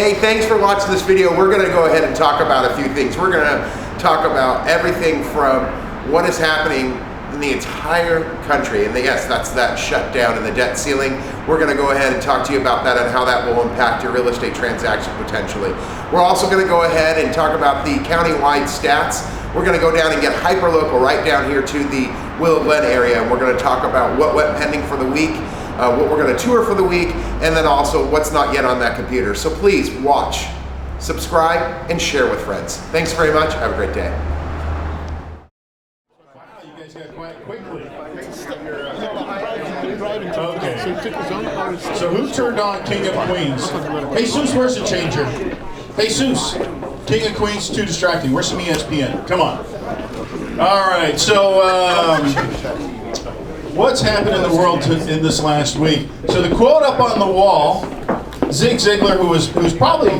Hey, thanks for watching this video. We're going to go ahead and talk about a few things. We're going to talk about everything from what is happening in the entire country, and yes, that's that shutdown and the debt ceiling. We're going to go ahead and talk to you about that and how that will impact your real estate transaction potentially. We're also going to go ahead and talk about the county-wide stats. We're going to go down and get hyper-local right down here to the Willow Glen area, and we're going to talk about what went pending for the week, what we're going to tour for the week, and then also what's not yet on that computer. So please watch, subscribe, and share with friends. Thanks very much. Have a great day. Wow, you guys got quiet quickly. Okay. So who turned on King of Queens? Jesus, where's the changer? Jesus, King of Queens, too distracting. Where's some ESPN? Come on. All right, so what's happened in the world in this last week? So the quote up on the wall, Zig Ziglar, who's probably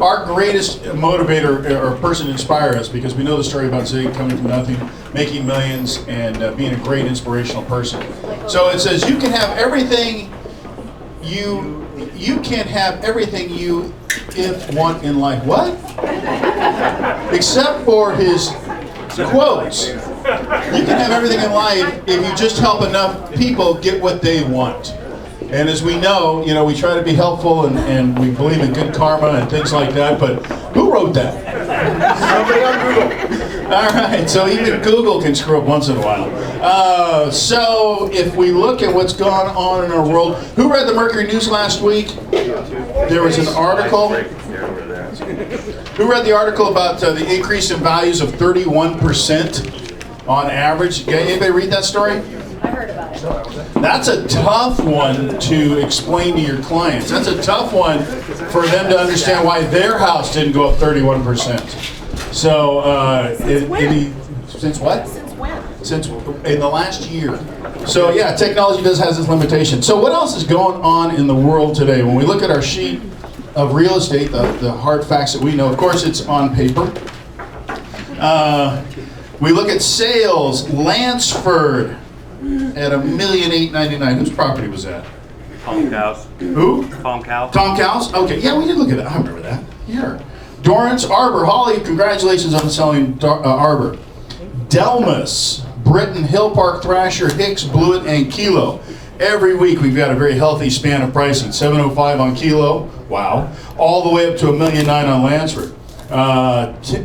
our greatest motivator or person to inspire us, because we know the story about Zig coming from nothing, making millions, and being a great inspirational person. So it says, you can have everything you can't have everything you want in life. What? Except for his quotes. You can have everything in life if you just help enough people get what they want. And as we know, we try to be helpful and we believe in good karma and things like that, but who wrote that? Somebody on Google. All right, so even Google can screw up once in a while. So if we look at what's gone on in our world, who read the Mercury News last week? There was an article. Who read the article about the increase in values of 31% on average? Anybody read that story? I heard about it. That's a tough one to explain to your clients. That's a tough one for them to understand why their house didn't go up 31%. So, since what? Since when? Since in the last year. So yeah, technology has its limitations. So what else is going on in the world today? When we look at our sheet of real estate, the hard facts that we know, of course it's on paper. We look at sales, Lansford at $1,899,000. Whose property was that? Tom Cows. Who? Tom Cows. Tom Cows? Okay, yeah, we did look at that. I remember that. Here. Dorrance Arbor. Holly, congratulations on selling Arbor. Delmas, Britton, Hill Park, Thrasher, Hicks, Blewett, and Kilo. Every week we've got a very healthy span of pricing. $705 on Kilo. Wow. All the way up to $1,000,009 on Lansford.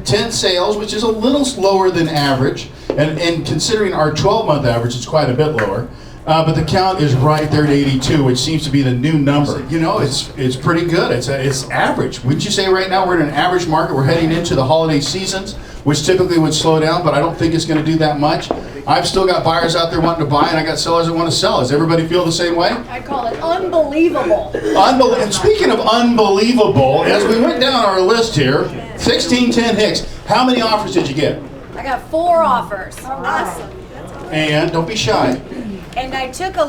10 sales, which is a little slower than average, and considering our 12-month average, it's quite a bit lower. But the count is right there at 82, which seems to be the new number. It's pretty good. It's average. Wouldn't you say right now we're in an average market? We're heading into the holiday seasons, which typically would slow down, but I don't think it's going to do that much. I've still got buyers out there wanting to buy, and I got sellers that want to sell. Does everybody feel the same way? I call it unbelievable. And speaking of unbelievable, as we went down our list here, 1610 Hicks, how many offers did you get? I got 4 offers. Awesome. And don't be shy. And I took a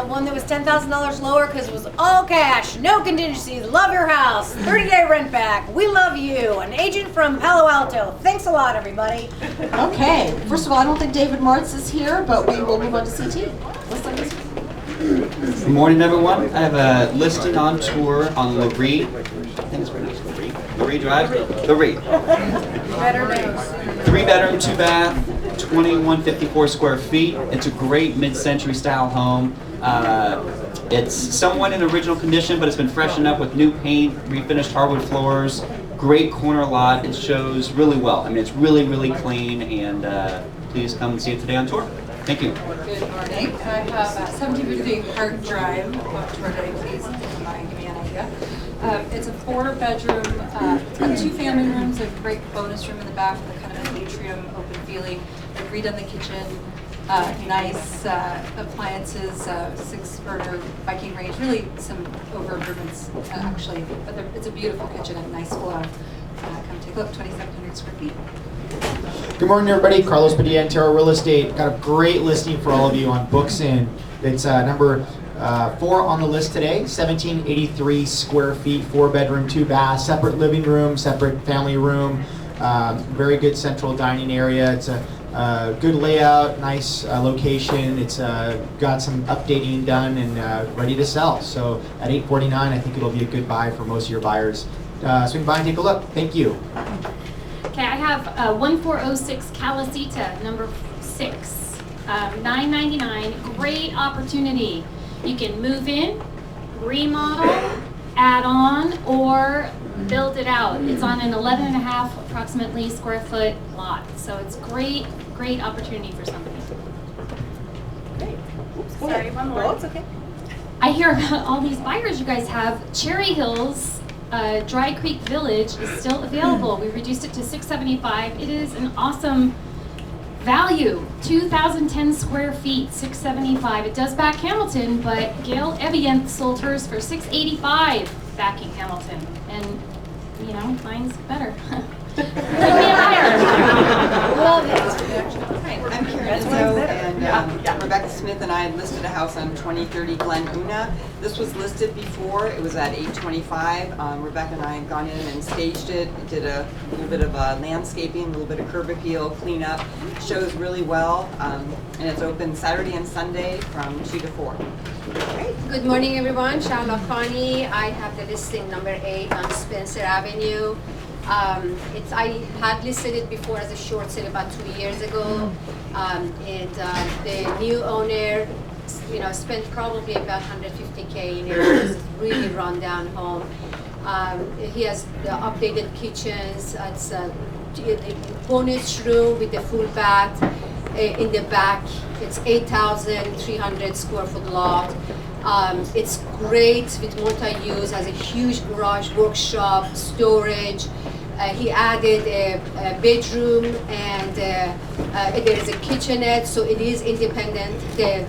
one that was $10,000 lower because it was all cash, no contingencies, love your house, 30-day rent back, we love you, an agent from Palo Alto. Thanks a lot, everybody. Okay, first of all, I don't think David Martz is here, but we will move on to CT. Good morning, everyone. I have a listing on tour on Laree. I think it's pronounced Laree. Laree Drive? Laree. Better names. 3-bedroom, 2-bath. 2154 square feet. It's a great mid-century style home. It's somewhat in original condition, but it's been freshened up with new paint, refinished hardwood floors, great corner lot. It shows really well. I mean, it's really, really clean, and please come and see it today on tour. Thank you. Good morning. I have 1750 Park Drive. Please give me an idea. It's a 4-bedroom, it's got 2 family rooms, a great bonus room in the back with a kind of an atrium, open feeling. They've redone the kitchen, nice appliances, 6-burner Viking range, really some over improvements actually, but it's a beautiful kitchen and nice flow. Come take a look, 2,700 square feet. Good morning, everybody. Carlos Padilla, Antero Real Estate. Got a great listing for all of you on Booksin. It's number 4 on the list today. 1783 square feet, 4-bedroom, 2-bath, separate living room, separate family room. Very good central dining area. It's a Good layout, nice location. It's got some updating done and ready to sell. So at $849, I think it'll be a good buy for most of your buyers. Swing by and take a look. Thank you. Okay, I have 1406 Calasita, number 6, $9.99. Great opportunity. You can move in, remodel, add on, or build it out. It's on an 11.5 approximately square foot lot. So it's great opportunity for somebody. Great. Oops, go Sorry, ahead. one more. Oh, it's okay. I hear about all these buyers you guys have. Cherry Hills, Dry Creek Village is still available. We reduced it to $675. It is an awesome value. 2,010 square feet, $675. It does back Hamilton, but Gail Evian sold hers for $685 backing Hamilton. And, you know, mine's better. Give me a buyer. Love it. I'm Karen Izzo, and Rebecca Smith and I listed a house on 2030 Glen Una. This was listed before. It was at $825. Rebecca and I had gone in and staged it, did a little bit of landscaping, a little bit of curb appeal, cleanup. Shows really well, and it's open Saturday and Sunday from 2 to 4. Good morning, everyone. Sharla Connie. I have the listing number 8 on Spencer Avenue. I had listed it before as a short sale about 2 years ago, and the new owner, spent probably about $150K in it. It's a really run-down home. He has the updated kitchens. It's a bonus room with the full bath in the back. It's 8,300 square foot lot. It's great with multi-use, has a huge garage, workshop, storage. He added a bedroom and there is a kitchenette, so it is independent. The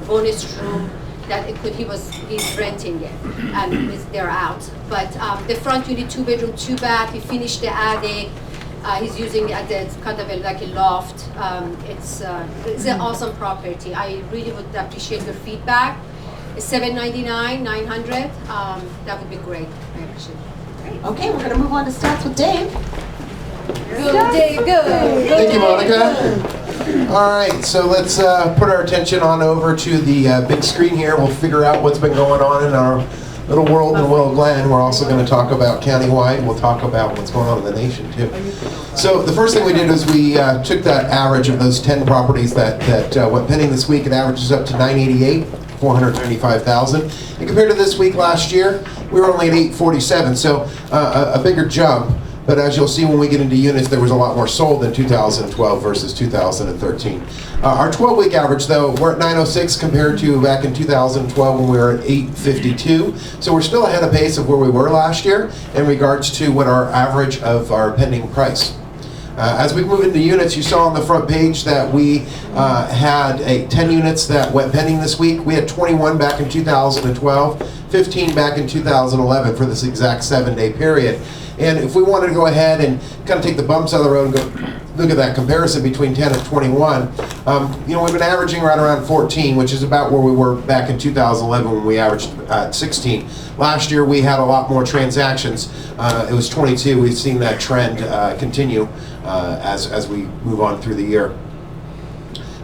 bonus room that he's renting it and they're out. But the front unit, 2-bedroom, 2-bath. He finished the attic. He's using it as kind of like a loft. It's an awesome property. I really would appreciate your feedback. It's $799, $900. That would be great. I appreciate it. Okay, we're going to move on to stats with Dave. Go, Dave, go. Thank you, Monica. All right, so let's put our attention on over to the big screen here. We'll figure out what's been going on in our little world in Willow Glen. We're also going to talk about countywide. We'll talk about what's going on in the nation, too. So the first thing we did was we took that average of those 10 properties that went pending this week. It averages up to 988. 495,000. And compared to this week last year, we were only at 847, so a bigger jump. But as you'll see when we get into units, there was a lot more sold in 2012 versus 2013. Our 12-week average, though, we're at 906 compared to back in 2012 when we were at 852. So we're still ahead of pace of where we were last year in regards to what our average of our pending price. As we move into units, you saw on the front page that we had 10 units that went pending this week. We had 21 back in 2012, 15 back in 2011 for this exact 7-day period. And if we wanted to go ahead and kind of take the bumps out of the road and go look at that comparison between 10 and 21, we've been averaging right around 14, which is about where we were back in 2011 when we averaged 16. Last year we had a lot more transactions. It was 22. We've seen that trend continue as we move on through the year.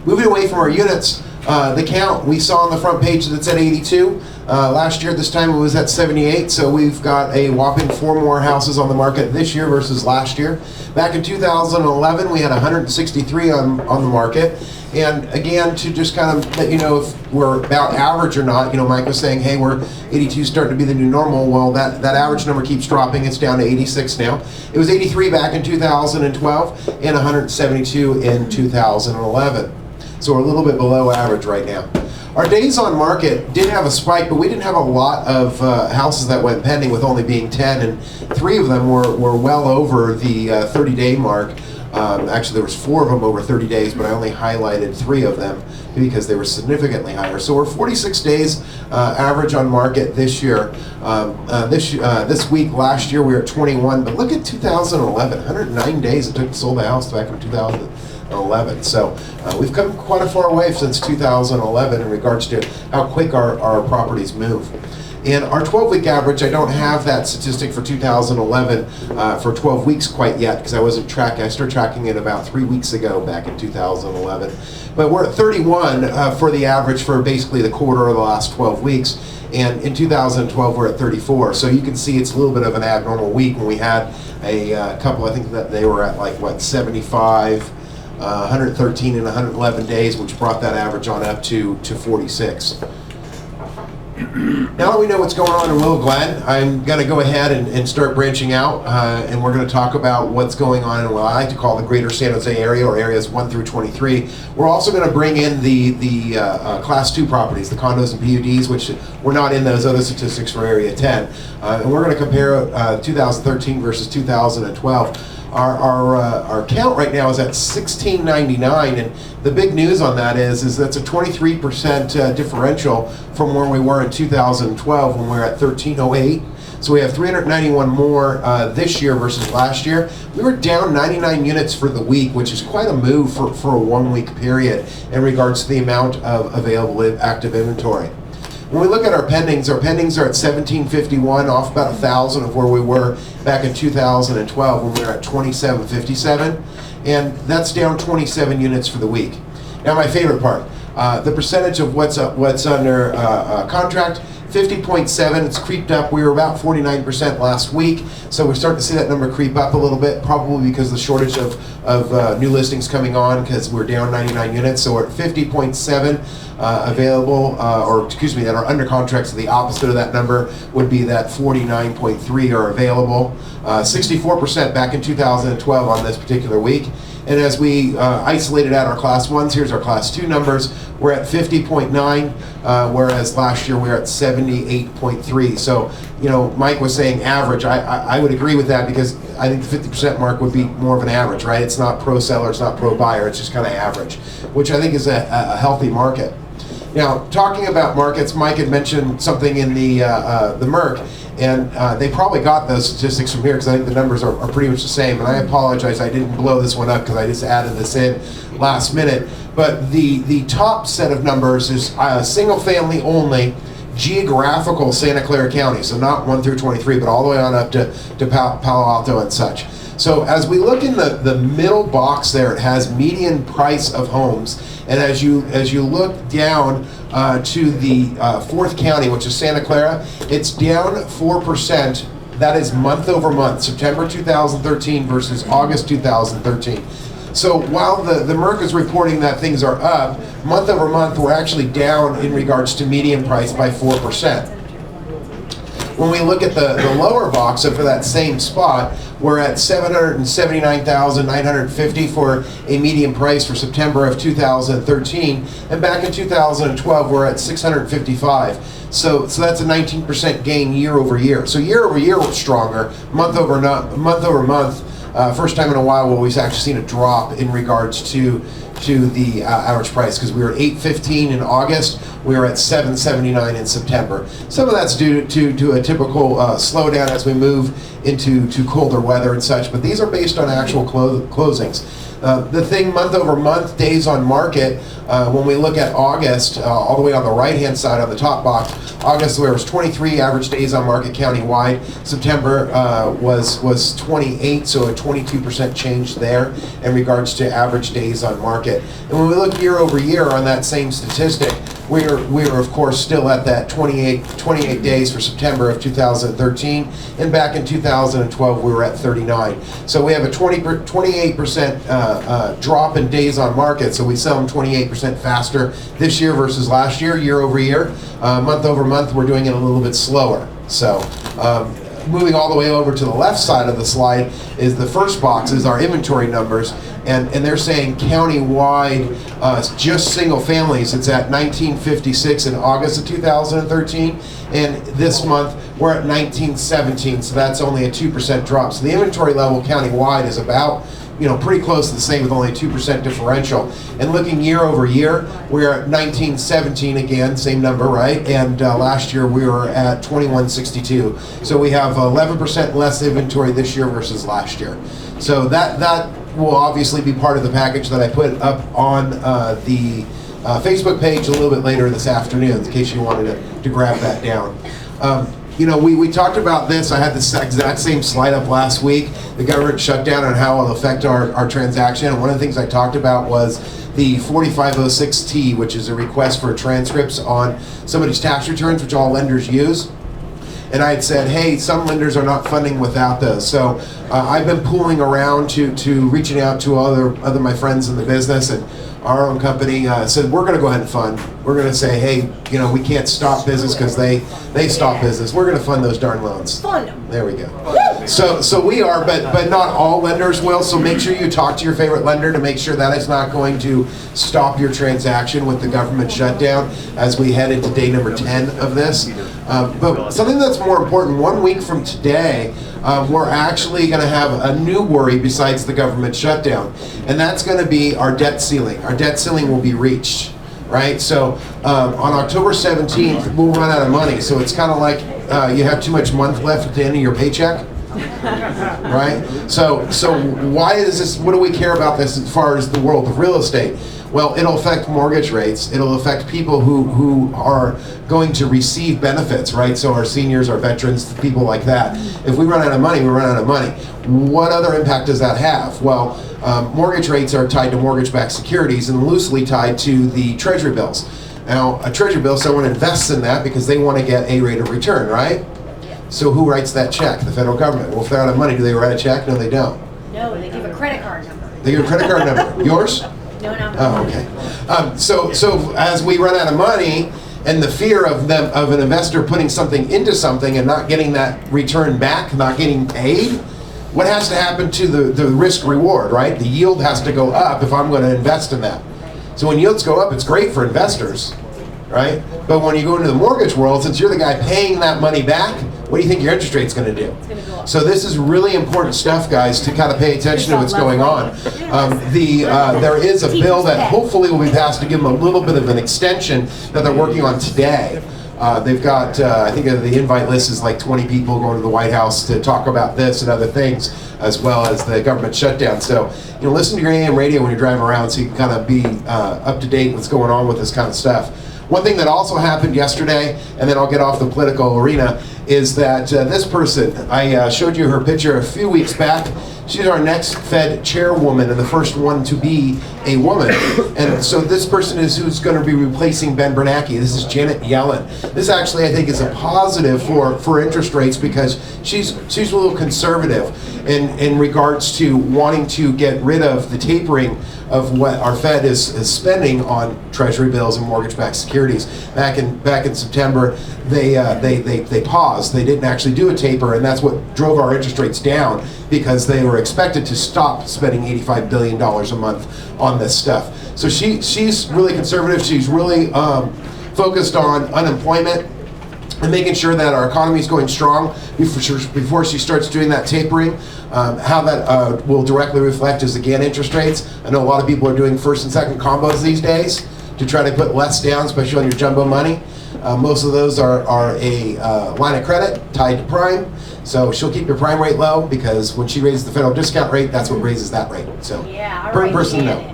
Moving away from our units, the count we saw on the front page that's at 82. Last year at this time it was at 78, so we've got a whopping 4 more houses on the market this year versus last year. Back in 2011 we had 163 on the market. And again, to just kind of let you know if we're about average or not, Mike was saying, hey, we're 82 starting to be the new normal. Well, that average number keeps dropping. It's down to 86 now. It was 83 back in 2012 and 172 in 2011. So we're a little bit below average right now. Our days on market did have a spike, but we didn't have a lot of houses that went pending, with only being 10, and 3 of them were well over the 30-day mark. Actually, there was 4 of them over 30 days, but I only highlighted 3 of them because they were significantly higher. So we're 46 days average on market this year. This week last year we were at 21, but look at 2011, 109 days it took to sell the house back in 2011. So we've come quite a far way since 2011 in regards to how quick our properties move. And our 12-week average, I don't have that statistic for 2011 for 12 weeks quite yet, because I wasn't tracking. I started tracking it about 3 weeks ago, back in 2011. But we're at 31 for the average for basically the quarter of the last 12 weeks. And in 2012, we're at 34. So you can see it's a little bit of an abnormal week when we had a couple, I think that they were at like, what, 75, 113 and 111 days, which brought that average on up to 46. Now that we know what's going on in Willow Glen, I'm going to go ahead and start branching out, and we're going to talk about what's going on in what I like to call the greater San Jose area, or areas 1 through 23. We're also going to bring in the Class 2 properties, the condos and PUDs, which were not in those other statistics for Area 10. And we're going to compare 2013 versus 2012. Our count right now is at 1699, and the big news on that is that's a 23% differential from where we were in 2012 when we were at 1308. So we have 391 more this year versus last year. We were down 99 units for the week, which is quite a move for a 1 week period in regards to the amount of available active inventory. When we look at our pendings are at 1751, off about 1,000 of where we were back in 2012 when we were at 2757, and that's down 27 units for the week. Now my favorite part, the percentage of what's under contract, 50.7, it's creeped up. We were about 49% last week, so we're starting to see that number creep up a little bit, probably because of the shortage of new listings coming on, because we're down 99 units, so we're at 50.7 available, that are under contract, so the opposite of that number would be that 49.3 are available. 64% back in 2012 on this particular week. And as we isolated out our Class 1s, here's our Class 2 numbers. We're at 50.9, whereas last year we were at 78.3. So, Mike was saying average. I would agree with that, because I think the 50% mark would be more of an average, right? It's not pro seller, it's not pro buyer, it's just kind of average, which I think is a healthy market. Now, talking about markets, Mike had mentioned something in the Merc, and they probably got those statistics from here, because I think the numbers are pretty much the same. And I apologize, I didn't blow this one up because I just added this in last minute. But the top set of numbers is single family only, geographical Santa Clara County, so not 1 through 23, but all the way on up to Palo Alto and such. So as we look in the middle box there, it has median price of homes, and as you look down to the fourth county, which is Santa Clara, it's down 4%. That is month over month, September 2013 versus August 2013. So while the Merc is reporting that things are up, month over month we're actually down in regards to median price by 4%. When we look at the lower box, so for that same spot, we're at 779,950 for a median price for September of 2013, and back in 2012 we're at 655. So that's a 19% gain year over year. So year over year we're stronger. Month over month, first time in a while where we've actually seen a drop in regards to the average price, because we were at 815 in August, we were at 779 in September. Some of that's due to a typical slowdown as we move into colder weather and such, but these are based on actual closings. The thing month over month, days on market, when we look at August, all the way on the right hand side on the top box, August there was 23 average days on market county-wide. September was 28, so a 22% change there in regards to average days on market. And when we look year over year on that same statistic, we were of course still at that 28 days for September of 2013, and back in 2012 we were at 39. So we have a 28% drop in days on market, so we sell them 28% faster this year versus last year, year over year. Month over month we're doing it a little bit slower. So moving all the way over to the left side of the slide is the first box, is our inventory numbers, and they're saying county-wide, just single families, it's at 1956 in August of 2013, and this month we're at 1917, so that's only a 2% drop. So the inventory level county-wide is about pretty close to the same, with only a 2% differential. And looking year over year, we're at 1917 again, same number, right? And last year we were at 2162. So we have 11% less inventory this year versus last year. So that will obviously be part of the package that I put up on the Facebook page a little bit later this afternoon, in case you wanted to grab that down. You know, we talked about this. I had this exact same slide up last week, the government shutdown and how it'll affect our transaction. And one of the things I talked about was the 4506T, which is a request for transcripts on somebody's tax returns, which all lenders use. And I had said, hey, some lenders are not funding without those. So I've been pooling around to reaching out to other my friends in the business, and our own company said, we're going to go ahead and fund. We're going to say, hey, you know, we can't stop business because they stop business. We're going to fund those darn loans. Fund them. There we go. So we are, but not all lenders will. So make sure you talk to your favorite lender to make sure that it's not going to stop your transaction with the government shutdown as we head into day number 10 of this. But something that's more important, 1 week from today, we're actually going to have a new worry besides the government shutdown, and that's going to be our debt ceiling. Our debt ceiling will be reached, right? So on October 17th, we'll run out of money. So it's kind of like you have too much month left at the end of your paycheck. Right? So why is this, what do we care about this as far as the world of real estate? Well, it'll affect mortgage rates. It'll affect people who are going to receive benefits, right? So our seniors, our veterans, people like that. If we run out of money, we run out of money. What other impact does that have? Well, mortgage rates are tied to mortgage-backed securities and loosely tied to the treasury bills. Now, a treasury bill, someone invests in that because they want to get a rate of return, right? So who writes that check? The federal government. Well, if they're out of money, do they write a check? No, they don't. No, they give a credit card number. They give a credit card number. Yours? No. Oh, okay. So as we run out of money, and the fear of an investor putting something into something and not getting that return back, not getting paid, what has to happen to the risk reward, right? The yield has to go up if I'm going to invest in that. So when yields go up, it's great for investors, right? But when you go into the mortgage world, since you're the guy paying that money back, what do you think your interest rate's going to do? It's going to go up. So this is really important stuff, guys, to kind of pay attention to what's going on. There is a bill that hopefully will be passed to give them a little bit of an extension that they're working on today. They've got, I think the invite list is like 20 people going to the White House to talk about this and other things, as well as the government shutdown. So, you know, listen to your AM radio when you're driving around so you can kind of be up to date with what's going on with this kind of stuff. One thing that also happened yesterday, and then I'll get off the political arena, is that this person, I showed you her picture a few weeks back. She's our next Fed chairwoman and the first one to be a woman. And so this person is who's going to be replacing Ben Bernanke. This is Janet Yellen. This actually, I think, is a positive for interest rates because she's a little conservative in regards to wanting to get rid of the tapering of what our Fed is spending on Treasury bills and mortgage-backed securities. Back in September, they paused. They didn't actually do a taper, and that's what drove our interest rates down because they were expected to stop spending $85 billion a month on this stuff. So she's really conservative. She's really focused on unemployment and making sure that our economy is going strong before she starts doing that tapering. How that will directly reflect is, again, interest rates. I know a lot of people are doing first and second combos these days to try to put less down, especially on your jumbo money. Most of those are a line of credit tied to prime. So she'll keep your prime rate low because when she raises the federal discount rate, that's what raises that rate. So, Yeah, all per right, person to Janet.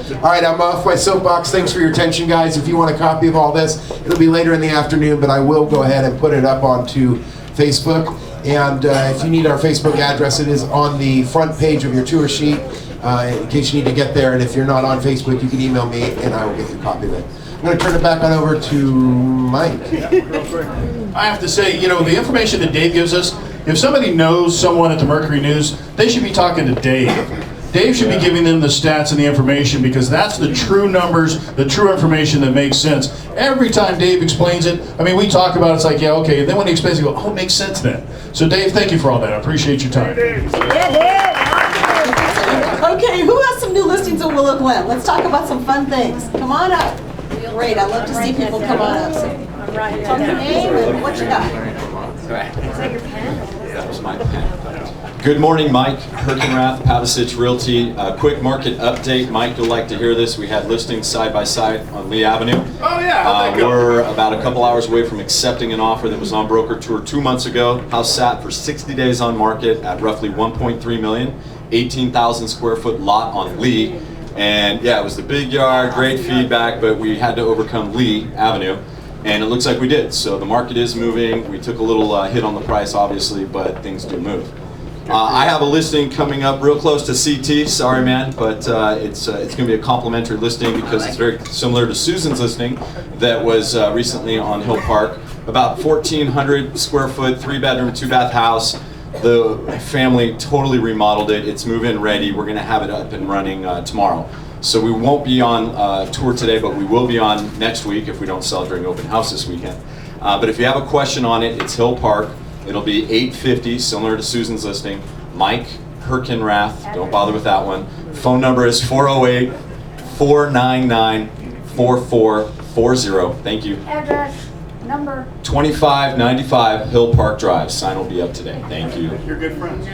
know. All right, I'm off my soapbox. Thanks for your attention, guys. If you want a copy of all this, it'll be later in the afternoon, but I will go ahead and put it up onto Facebook. And if you need our Facebook address, it is on the front page of your tour sheet in case you need to get there. And if you're not on Facebook, you can email me and I will get you a copy of it. I'm going to turn it back on over to Mike. I have to say, you know, the information that Dave gives us, if somebody knows someone at the Mercury News, they should be talking to Dave. Dave should be giving them the stats and the information because that's the true numbers, the true information that makes sense. Every time Dave explains it, I mean, we talk about it, it's like, yeah, okay. And then when he explains it, you go, oh, it makes sense then. So Dave, thank you for all that. I appreciate your time. Okay, who has some new listings in Willow Glen? Let's talk about some fun things. Come on up. Great, I love to see people come on up. So, I'm writing tell me your name and what you got. Is that your pen? That was my pen. Good morning, Mike Herkenrath, Pavasich Realty. Quick market update. Mike, you'll like to hear this. We had listings side by side on Lee Avenue. Oh yeah, how'd that go? We're about a couple hours away from accepting an offer that was on broker tour 2 months ago. House sat for 60 days on market at roughly 1.3 million, 18,000 square foot lot on Lee. And yeah, it was the big yard, great feedback, but we had to overcome Lee Avenue. And it looks like we did. So the market is moving. We took a little hit on the price, obviously, but things do move. I have a listing coming up real close to CT. Sorry, man, but it's going to be a complimentary listing because it's very similar to Susan's listing that was recently on Hill Park. About 1,400 square foot, 3-bedroom, 2-bath house. The family totally remodeled it. It's move-in ready. We're going to have it up and running tomorrow. So we won't be on tour today, but we will be on next week if we don't sell it during open house this weekend. But if you have a question on it, it's Hill Park. It'll be $850, similar to Susan's listing. Mike Herkenrath, don't bother with that one. Phone number is 408-499-4440. Thank you. Address, number. 2595 Hill Park Drive. Sign will be up today. Thank you. You're good friends.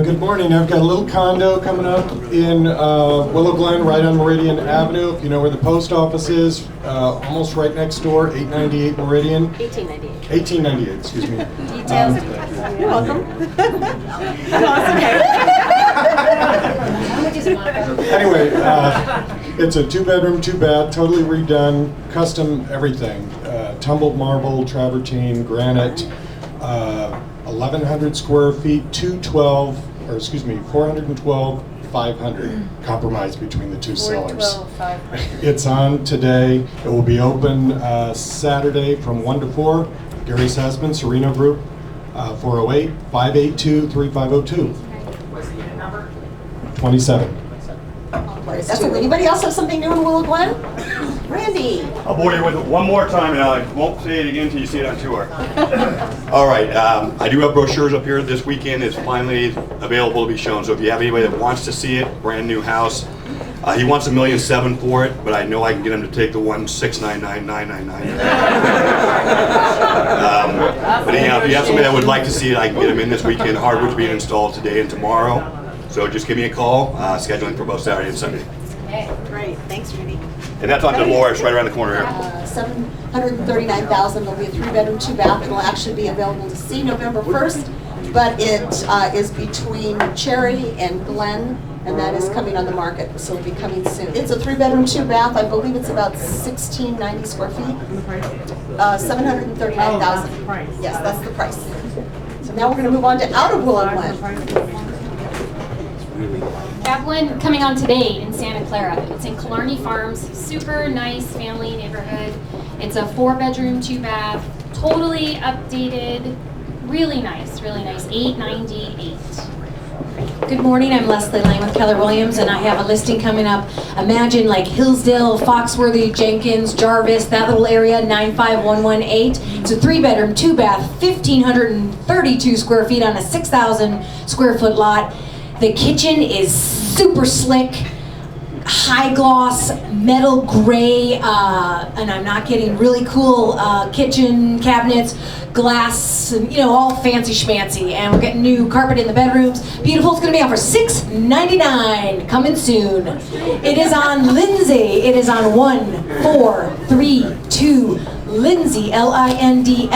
Good morning. I've got a little condo coming up in Willow Glen, right on Meridian Avenue. If you know where the post office is, almost right next door, 898 Meridian. 1898. 1898, excuse me. Details. You're welcome. Anyway, it's a 2-bedroom, 2-bath, totally redone, custom everything. Tumbled marble, travertine, granite, 1,100 square feet, 412, 500 compromise between the two sellers. 412,500. It's on today. It will be open Saturday from 1 to 4. Gary's husband, Sereno Group, 408-582-3502. What's the unit number? 27. That's it. Anybody else have something new in Willow Glen? Randy. I'll bore you with it one more time, and I won't say it again until you see it on tour. All right, I do have brochures up here. This weekend is finally available to be shown. So if you have anybody that wants to see it, brand new house, he wants $1.7 million for it, but I know I can get him to take the 1,699,999. But anyhow, if you have somebody that would like to see it, I can get him in this weekend. Hardwood's being installed today and tomorrow. So just give me a call, scheduling for both Saturday and Sunday. Okay, great. Thanks, Randy. And that's on Dolores, right around the corner here. $739,000. There'll be a 3-bedroom, 2-bath. It'll actually be available to see November 1st, but it is between Cherry and Glen, and that is coming on the market, so it'll be coming soon. It's a 3-bedroom, 2-bath. I believe it's about 1,690 square feet. $739,000. Yes, that's the price. So now we're going to move on to out of Willow Glen. I have one coming on today in Santa Clara. It's in Killarney Farms, super nice family neighborhood. It's a 4-bedroom, 2-bath, totally updated, really nice, 898. Good morning, I'm Leslie Lane with Keller Williams, and I have a listing coming up. Imagine like Hillsdale, Foxworthy, Jenkins, Jarvis, that little area, 95118. It's a 3-bedroom, 2-bath, 1,532 square feet on a 6,000 square foot lot. The kitchen is super slick, high gloss, metal gray, and I'm not kidding, really cool kitchen cabinets, glass, and, all fancy schmancy. And we're getting new carpet in the bedrooms. Beautiful. It's going to be on for $699. Coming soon. It is on Lindsay. It is on 1432 Lindsay, Lindsay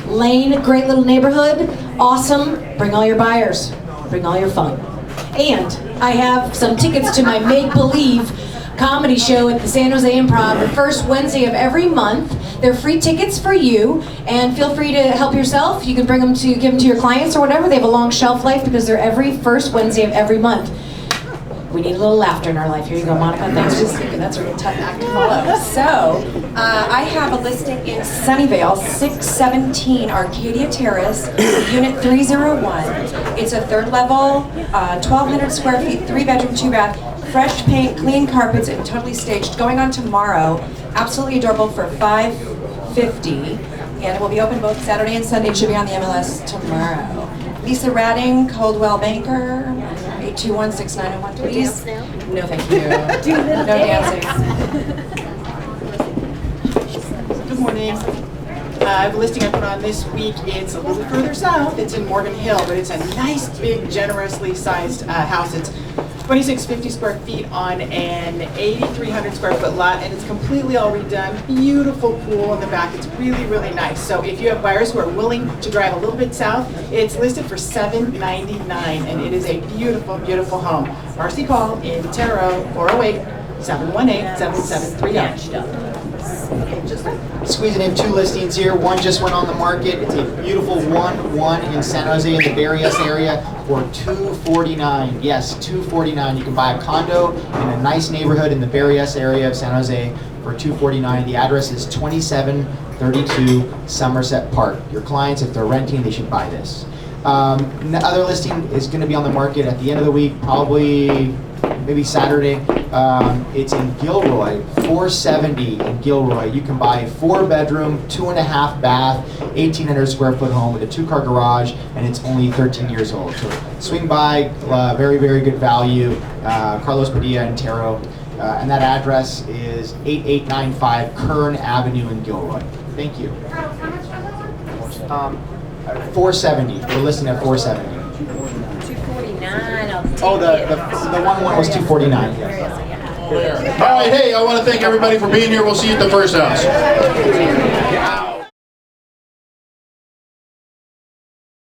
Lane. Great little neighborhood. Awesome. Bring all your buyers. Bring all your fun. And I have some tickets to my Make Believe comedy show at the San Jose Improv the first Wednesday of every month. They're free tickets for you, and feel free to help yourself. You can give them to your clients or whatever. They have a long shelf life because they're every first Wednesday of every month. We need a little laughter in our life. Here you go, Monica. Thanks. That's a really tough act to follow. So, I have a listing in Sunnyvale, 617 Arcadia Terrace, Unit 301. It's a 3rd level, 1,200 square feet, 3-bedroom, 2-bath, fresh paint, clean carpets, and totally staged. Going on tomorrow, absolutely adorable for $550, and it will be open both Saturday and Sunday. It should be on the MLS tomorrow. Lisa Radding, Coldwell Banker, 821-6901, please. No, thank you. No dancing. Good morning. I have a listing I put on this week. It's a little further south. It's in Morgan Hill, but it's a nice, big, generously sized house. It's 2,650 square feet on an 8,300 square foot lot, and it's completely all redone. Beautiful pool in the back. It's really, really nice. So if you have buyers who are willing to drive a little bit south, it's listed for $799, and it is a beautiful, beautiful home. Marcy Paul in Terre, 408-718-7730. Squeezing in 2 listings here. One just went on the market. It's a beautiful 1-1 in San Jose in the Barrios area for $249. Yes, $249. You can buy a condo in a nice neighborhood in the Barrios area of San Jose for $249. The address is 2732 Somerset Park. Your clients, if they're renting, they should buy this. Other listing is going to be on the market at the end of the week, probably maybe Saturday. It's in Gilroy, 470 in Gilroy. You can buy a 4-bedroom, 2.5 bath, 1,800 square foot home with a 2-car garage, and it's only 13 years old. So swing by, very, very good value. Carlos Padilla and Taro. And that address is 8895 Kern Avenue in Gilroy. Thank you. 470. We're listing at 470. 249. I'll take Oh, the it. 1-1 was 249. Yes. All right, hey, I want to thank everybody for being here. We'll see you at the first house.